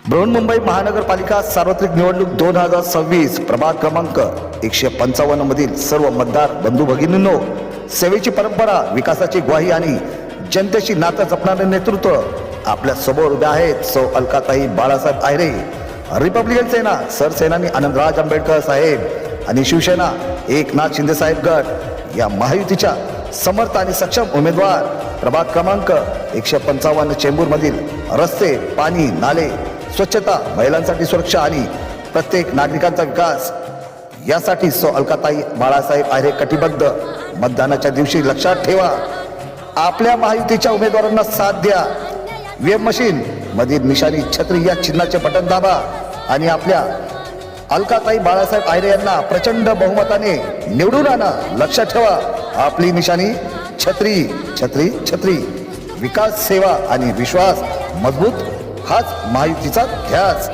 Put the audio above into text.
बृहन्मुंबई महानगरपालिका सार्वत्रिक निवडणूक 2026 प्रभाग क्रमांक 155 मधील सर्व मतदार बंधू भगिनींनो, सेवेची परंपरा, विकासाची ग्वाही आणि जनतेशी नातं जपणारे नेतृत्व आपल्या समोर उभे आहेत. सौ अलकाताई बाळासाहेब आहिरे, रिपब्लिकन सेना सरसेनानी आनंदराज आंबेडकर साहेब आणि शिवसेना एकनाथ शिंदे साहेब गट या महायुतीच्या समर्थ आणि सक्षम उमेदवार. प्रभाग क्रमांक 155 चेंबूर मधील रस्ते, पाणी, नाले, स्वच्छता, महिलांसाठी सुरक्षा आणि प्रत्येक नागरिकांचा विकास यासाठी सौ अलकाताई बाळासाहेब आहिरे कटिबद्ध. मतदानाच्या दिवशी लक्षात ठेवा, आपल्या महायुतीच्या उमेदवारांना साथ द्या. व्हीएम मशीन मधील निशाणी छत्री या चिन्हाचे बटन दाबा आणि आपल्या अलकाताई बाळासाहेब आहिरे यांना प्रचंड बहुमताने निवडून आणा. लक्षात ठेवा, आपली निशाणी छत्री छत्री छत्री. विकास, सेवा आणि विश्वास मजबूत हाच महायुतीचा ध्यास.